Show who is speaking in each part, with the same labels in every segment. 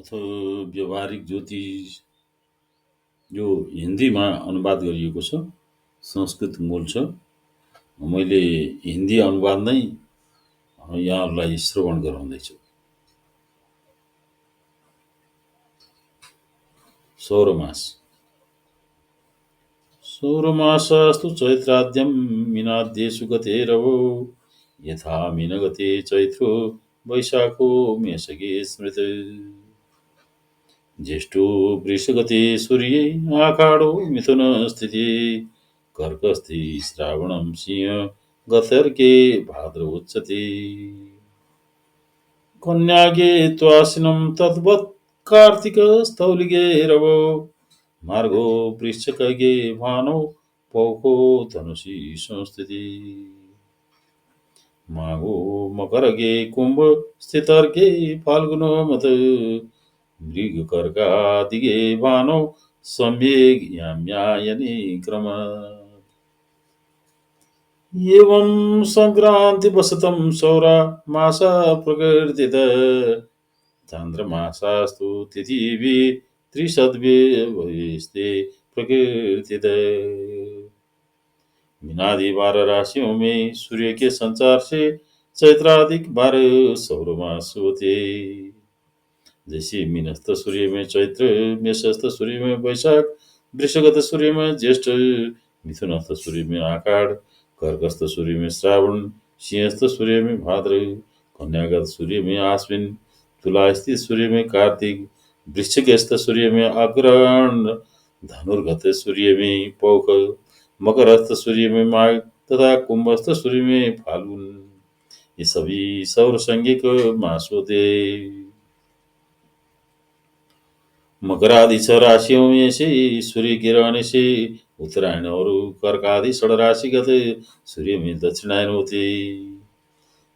Speaker 1: अथवा व्यवहारिक ज्योतिष यो हिन्दीमा अनुवाद गरिएको छ। संस्कृत मूल छ। मैले हिन्दी अनुवाद नै यहाँहरूलाई श्रवण गराउँदैछु। सौरमास। सौरमासस्तु चैत्राद्यं मीनाद्येषु गते रवौ यथा मीनगते चैत्रो वैशाखो मेषगे स्मृत ज्येष्ठो वृषगते सूर्ये आषाढो मिथुन स्थिते कर्कस्थे श्रावणं सिंह गतर्के भाद्रवोच्यते कन्यागे त्वासिनं तद्वत् कार्तिकस्थौलिगे रवौ मार्गो वृश्चिकगे भानौ पौषो धनुषि संस्थिति माघो मकरगे कुम्भ स्थितर्के फाल्गुनो मत मृगकर्कादिगे भानौ सम्यग् याम्यायने क्रम एवं संक्रान्तिवशतं सौरा मासा प्रकृतित चान्द्रमासास्तु तिथिभिः त्रिशद्भिस्ते प्रकृतित मीनादि 12 राशियों में सूर्य के संचार से चैत्रादिक 12 सौरमास होते। जैसे मीनस्थ सूर्य में चैत्र, मेषस्थ सूर्य में वैशाख, वृषगत सूर्य में ज्येष्ठ, मिथुनस्थ सूर्य में आषाढ़, कर्कस्थ सूर्य में श्रावण, सिंहस्थ सूर्य में भाद्र, कन्यागत सूर्य में आश्विन, तुला स्थित सूर्य में कार्तिक, वृश्चिकस्थ सूर्य में अग्रहण, धनुर्गत सूर्य में पौष, मकरस्थ सूर्य में माघ तथा कुंभस्थ सूर्य में फाल्गुन। ये सभी सौर संज्ञक मास होते। मकर आदि 6 राशियों में से सूर्य के रहने से उत्तरायण और कर्क आदि 6 राशिगत सूर्य में दक्षिणायन होते।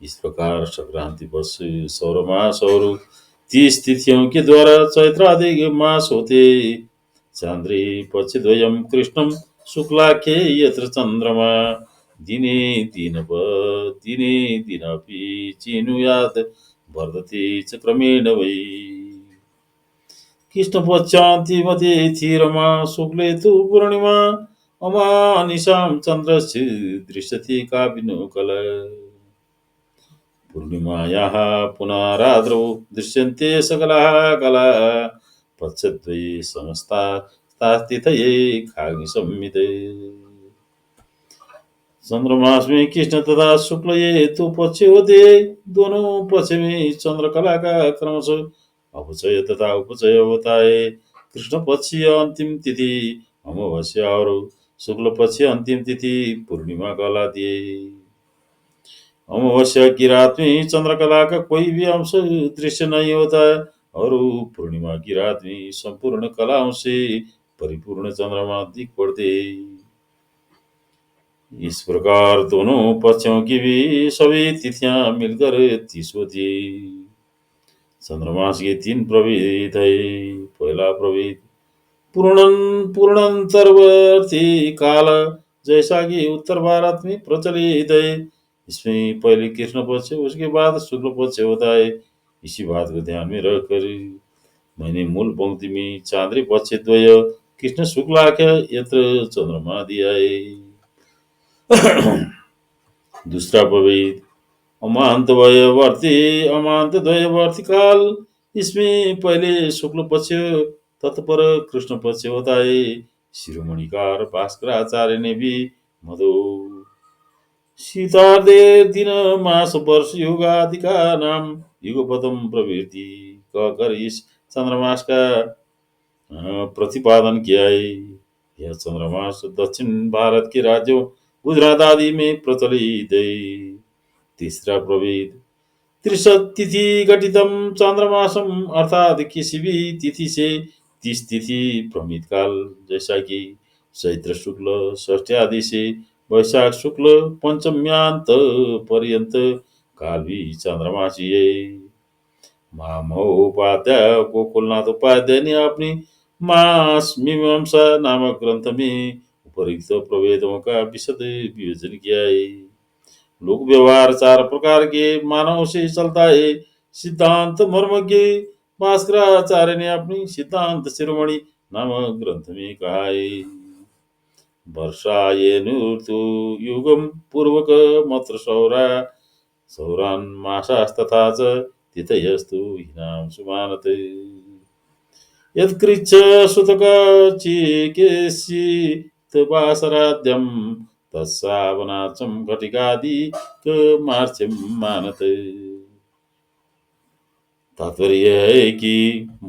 Speaker 1: इस प्रकार संक्रांति वर्ष सौरमास और 30 तिथियों के द्वारा चैत्रादि मास होते। चांद्रे पक्षद्वयं कृष्णं शुक्लाख्ये यत्र चंद्रमा दिने दिनपि चिनुयात् वर्धते च क्रमेण वै कृष्णपक्षान्तिमते थिरमा शुक्ले तु पूर्णिमा अमानिशां चन्द्रस्य दृश्यते कापिनो कला पूर्णिमायाः पुनराद्रौ दृश्यन्ते सकलाः कलाः पक्षद्वये समस्तास्तिथये खाग्निसंमिते चंद्रमास में कृष्ण तथा शुक्ल ये तो पक्ष होते। दोनों पक्ष में चंद्रकला का क्रमशः अपचय तथा उपचय होता है। कृष्ण पक्ष अंतिम तिथि अमावस्या और शुक्ल पक्ष अंतिम तिथि पूर्णिमा कहलाती है। अमावस्या की रात में चंद्रकला का कोई भी अंश दृश्य नहीं होता है और पूर्णिमा की रात में संपूर्ण कलाओं से परिपूर्ण चंद्रमा दिख पड़ते। इस प्रकार दोनों पक्षों की भी सभी तिथियां मिलकर 30 होती। चंद्रमास के 3 प्रभेद है। पहला प्रभेद पूर्णंतरवर्ती काल, जैसा कि उत्तर भारत में प्रचलित है। इसमें पहले कृष्ण पक्ष उसके बाद शुक्ल पक्ष होता है। इसी बात को ध्यान में रखकर मैंने मूल पंक्ति में चांद्र पक्ष द्वय कृष्ण शुक्लाख्य यत्र चंद्रमा दिया है। दूसरा प्रभेद अमांत द्वयवर्ती काल, इसमें पहले शुक्ल पक्ष तत्पर कृष्ण पक्ष होता है। शिरोमणिकार भास्कराचार्य ने भी मधु सीतार्दे दिन मास वर्ष युगादि का नाम युगपदम प्रवृत्ति कहकर इस चंद्रमास का प्रतिपादन किया है। यह चंद्रमास दक्षिण भारत के राज्यों गुजरात आदि में प्रचलित है। तीसरा प्रभेद त्रिशतिथि घटितम चांद्रमासम, अर्थात किसी भी तिथि से 30 तिथि प्रमित काल, जैसा कि चैत्र शुक्ल षष्ठी आदि से वैशाख शुक्ल पंचम्यांत पर्यंत काल भी चंद्रमासी है। महोपाध्याय गोकुलनाथ उपाध्याय ने अपनी मास मीमांसा नामक ग्रंथ में उपरिक्त प्रभेदों का विशद विवेचन किया है। लोक व्यवहार 4 प्रकार के मानव से चलता है। सिद्धांत, मर्मज्ञ, भास्कराचार्य ने अपनी सिद्धांत शिरोमणि नामक ग्रंथ में कहा है। वर्षायेनुर्तु युगम पूर्वक मत्र सौरान् मासास्तथा च तिथयस्तु हीनां सुमानत् यत्कृच्छ सुतक चिकेसि तवासराद्यं तत्सावनाचम घटिकादि मार्च्यम मानत। तात्पर्य है कि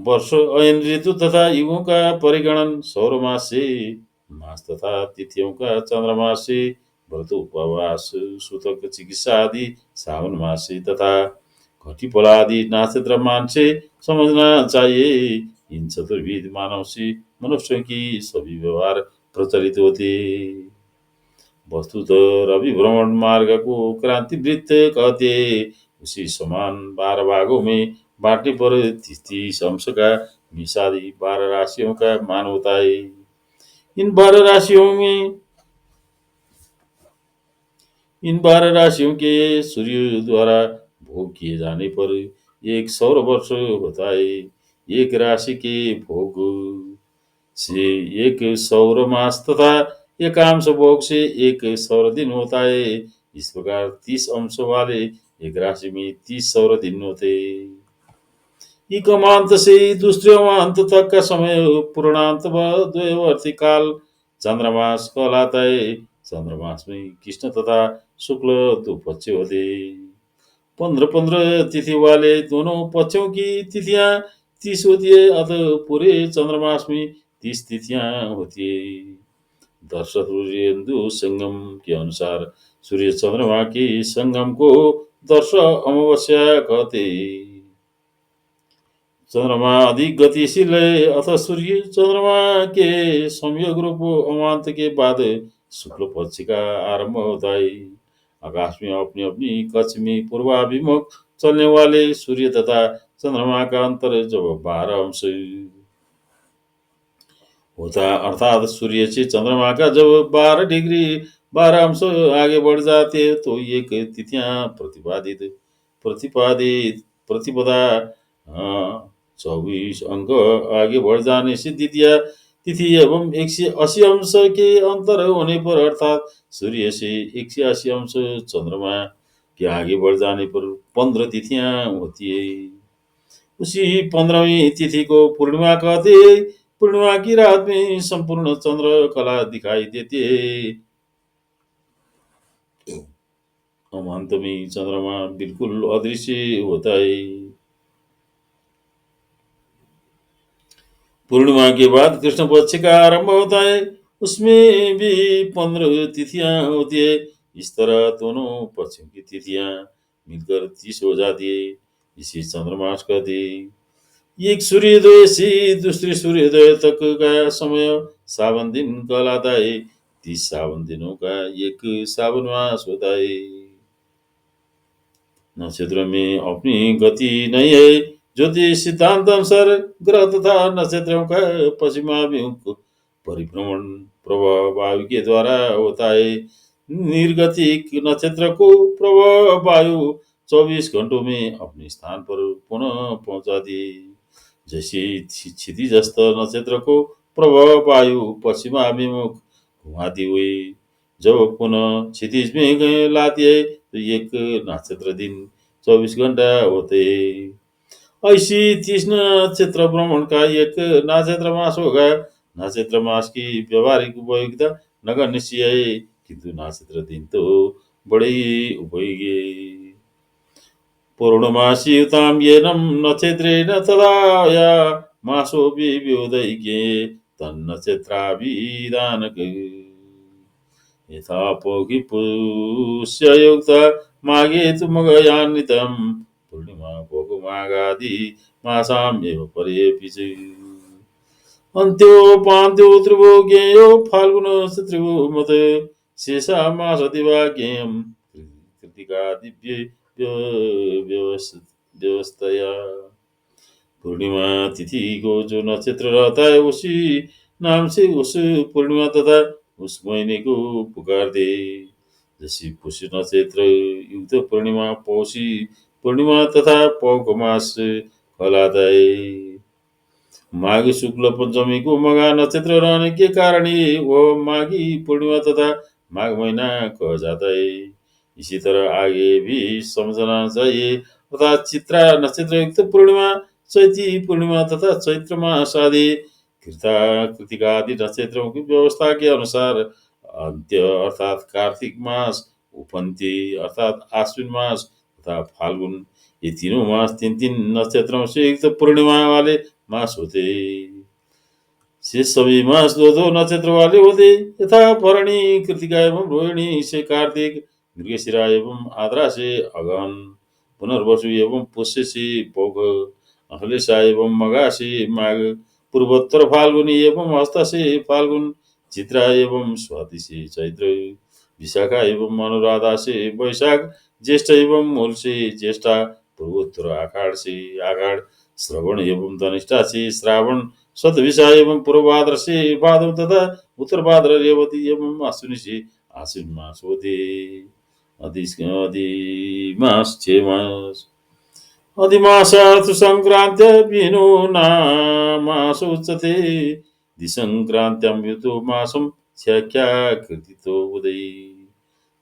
Speaker 1: वर्ष अयन ऋतु तथा युगों का परिगणन सौर मास से, मास तथा तिथियों का चंद्रमास से, व्रत उपवास सूतक चिकित्सा आदि सावन मास से तथा घटी आदि नक्षत्र मान से समझना चाहिए। इन चतुर्विध मानव से मनुष्यों की सभी व्यवहार प्रचलित होते। वस्तुतः रवि भ्रमण मार्ग को क्रांति वृत्त कहते। उसी समान 12 भागों में बांटने पर 30 अंश का मिसादी 12 राशियों का मान होता है। इन 12 राशियों के सूर्य द्वारा भोग किए जाने पर एक सौर वर्ष होता है। एक राशि के भोग से एक सौर मास तथा एकांश भोग से एक सौर दिन होता है। इस प्रकार 30 अंशों वाले एक राशि में 30 सौर दिन होते। एक अमांत से दूसरे अमांत तक का समय पूर्णांत व द्वयवर्ती काल चंद्रमास कहलाता है। चंद्रमास में कृष्ण तथा शुक्ल दो पक्ष होते। 15-15 तिथि वाले दोनों पक्षों की तिथियां 30 होती है, अतः पूरे चंद्रमास में 30 तिथियां होती है। दर्श सूर्येन्दु संगम के अनुसार सूर्य चंद्रमा के संगम को दर्श अमावस्या कहते। चंद्रमा अधिक गतिशील है, अतः सूर्य चंद्रमा के संयोग रूप अमांत के बाद शुक्ल पक्ष का आरंभ होता है। आकाश में अपनी अपनी कक्ष में पूर्वाभिमुख चलने वाले सूर्य तथा चंद्रमा का अंतर जब 12 अंश होता, अर्थात सूर्य से चंद्रमा का जब 12 डिग्री 12 अंश आगे बढ़ जाते तो एक तिथियां प्रतिपादित प्रतिपदा 24 अंक आगे बढ़ जाने से द्वितीय तिथि एवं 180 अंश के अंतर होने पर, अर्थात सूर्य से 180 अंश चंद्रमा के आगे बढ़ जाने पर 15 तिथियां होती है। उसी 15वीं तिथि को पूर्णिमा कहते हैं। पूर्णिमा की रात में संपूर्ण चंद्र कला दिखाई देती है। अमांत में चंद्रमा बिल्कुल अदृश्य होता है। पूर्णिमा के बाद कृष्ण पक्ष का आरंभ होता है, उसमें भी 15 तिथियां होती है। इस तरह दोनों पक्षों की तिथियां मिलकर 30 हो जाती है। इसी चंद्रमास कहते हैं। एक सूर्योदय से दूसरे सूर्योदय तक का समय सावन दिन कहलाता है। 30 सावन दिनों का एक सावन मास होता है। नक्षत्र में अपनी गति नहीं है। ज्योतिष सिद्धांत अनुसार ग्रह तथा नक्षत्रों का पश्चिमाभिमुख परिभ्रमण प्रभाव वायु के द्वारा होता है। निर्गतिक नक्षत्र को प्रभाव वायु 24 घंटों में अपने स्थान पर पुनः पहुंचा दी। जैसे क्षितिजस्थ नक्षत्र को प्रभाव वायु पश्चिमाभिमुख घुमाती हुई जब पुनः क्षितिज में लाती है तो एक नक्षत्र दिन 24 घंटा होते। ऐसी 30 नक्षत्र भ्रमण का एक नक्षत्र मास होगा। नक्षत्र मास की व्यवहारिक उपयोगिता नगर निश्चय है, किंतु नक्षत्र दिन तो बड़े ही उपयोगी है। पूर्णमासीयुतां येनं नक्षत्रेण तदा या मासो विव्योदैके तन्नक्षत्राभिधानक यथा पोहि पुष्ययुक्ता माघे तु मघयान्वितं पूर्णिमा पोकमागादि मासाम्येव परेऽपि च अन्त्योपान्त्यो त्रिभो ज्ञेयो फाल्गुनश्च त्रिभो मत शेषा मास दिवा ज्ञेयं कृतिकादिभ्ये व्यवस्थया। पूर्णिमा तिथि को जो नक्षत्र रहता है उसी नाम से उस पूर्णिमा तथा उस महीने को पुकार दे। जैसे पुष्य नक्षत्र युक्त पूर्णिमा, पौषी पूर्णिमा तथा पौष मास कहलादै। माघ शुक्ल पञ्चमीको मघा नक्षत्र रहने के कारण ये वो माघी पूर्णिमा तथा माघ महीना कहा जाता है। इसी तरह आगे भी समझना चाहिए अर्थात चित्रा नक्षत्र युक्त पूर्णिमा, चैती पूर्णिमा तथा चैत्र मास आदि कृता कृतिका आदि नक्षत्रों की व्यवस्था के अनुसार अंत्य अर्थात कार्तिक मास, उपन्ती अर्थात आश्विन मास तथा फाल्गुन, ये तीनों मास तीन तीन नक्षत्रों से युक्त पूर्णिमा वाले मास होते। शेष सभी मास दो दो नक्षत्र वाले होते, यथा भरणी कृतिका एवं रोहिणी से कार्तिक, मृगशिरा एवं आद्रा से अगहन, पुनर्वसु एवं पुष्य से पौष, अहलेशा एवं मघा से माघ, पूर्वोत्तर फाल्गुनी एवं हस्त से फाल्गुन, चित्रा एवं स्वाति से चैत्र, विशाखा एवं अनुराधा से वैशाख, ज्येष्ठ एवं मूल से ज्येष्ठा, पूर्वोत्तर आषाढ़ से आषाढ़, श्रवण एवं धनिष्ठा से श्रावण, शतभिषा एवं पूर्व भाद्र से भादव तथा उत्तर भाद्र रेवती एवं आश्विन से आश्विन मास होते। अधिमास 6 मास। अधिमासार्थ संक्रांत्य विनो नामास उच्यते। दिसंक्रांत्यां युतो मासं स्याख्या कृतितो उदय।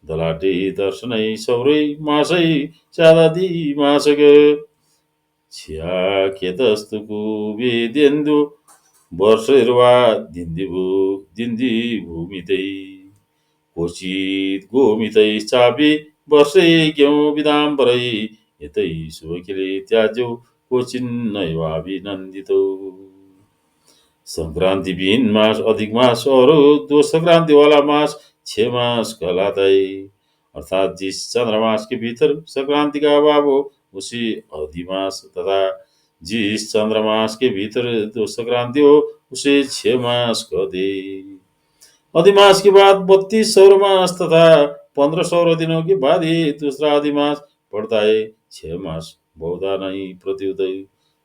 Speaker 1: दलाटे दर्शनै सौरै मासै स्यादादि मासक। स्याख्यतस्तु कुवेदेन्दु वर्षैर्वा दिन्दिभूमितै। क्वचित् गोमितैश्चापि वर्षैक्यं विदाम्बरै। एतैः शुभकिले त्याज्यो क्वचिन्नैवाभिनन्दितो। संक्रांति विहीन मास अधिक मास और दो संक्रांति वाला मास 6 मास कहलाता है। अर्थात जिस चंद्रमास के भीतर संक्रांति का अभाव हो उसे अधिमास, तथा जिस चंद्रमास के भीतर दो संक्रांति हो उसे 6 मास कहते। अधिमास के बाद 32 सौर मास तथा 15 सौर दिनों के बाद ही दूसरा अधिमास पड़ता है। 6 मास बहुधा नहीं, प्रत्युत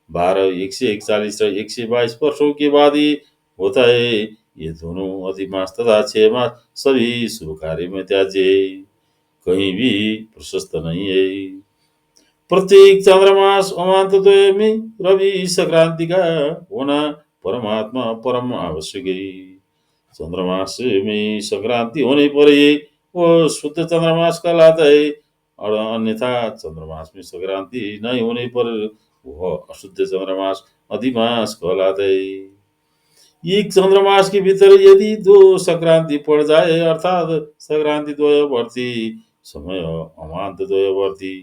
Speaker 1: 12, 141 और 122 वर्षों के बाद ही होता है। ये दोनों अधिमास तथा 6 मास सभी शुभ कार्य में त्याज्य है, कहीं भी प्रशस्त नहीं है। प्रत्येक चंद्रमास अमांतद्वय में रवि संक्रांति का होना परमात्मा परम आवश्यक है। चंद्रमास में संक्रांति होने पर ही वो शुद्ध चंद्रमास कहलाता है, और अन्यथा चंद्रमास में संक्रांति नहीं होने पर वह अशुद्ध चंद्रमास अधिमास कहलाता है। एक चंद्रमास के भीतर यदि दो संक्रांति पड़ जाए अर्थात संक्रांति द्वयवर्ती समय अमांत द्वयवर्ती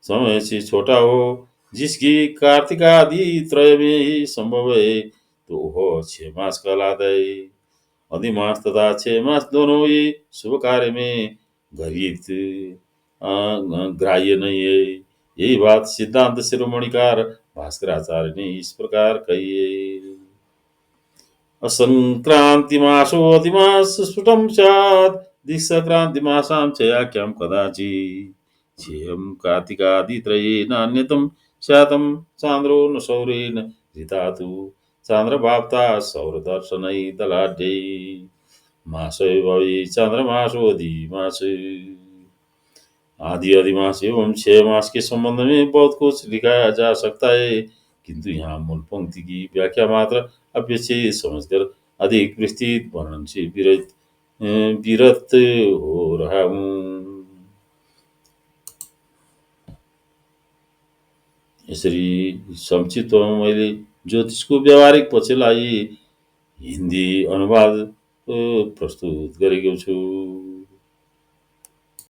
Speaker 1: समय से छोटा हो, जिसकी कार्तिक आदि त्रय में ही संभव है, तो वह 6 मास कहलाता है। अधिमास तथा 6 मास दोनों ही शुभ कार्य में घरित ग्राह्य नहीं है। यही बात सिद्धांत शिरोमणिकार भास्कराचार्य ने इस प्रकार कही है। असंक्रांतिमासो अधिमास स्फुटं स्यात् दिक्संक्रांतिमासां च याख्यां कदाचित्। चेयं कार्तिकादित्रयेन अन्यतं स्यातं चान्द्रो न सौरेण ऋतातु। चान्द्रभाप्ता सौरदर्शनै दलाढ्यै मासै भवि चंद्रमासो अधिमास। आदि अधिमास एवं 6 मास के संबंध में बहुत कुछ लिखा जा सकता है, किंतु यहाँ मूल पंक्ति की व्याख्या मात्र अपेक्षित समझकर अधिक विस्तृत वर्णन से विरत हो रहा हूँ। यसरी संक्षिप्तमा मैले ज्योतिषको व्यावहारिक पक्षलाई हिन्दी अनुवाद प्रस्तुत गरेको छु।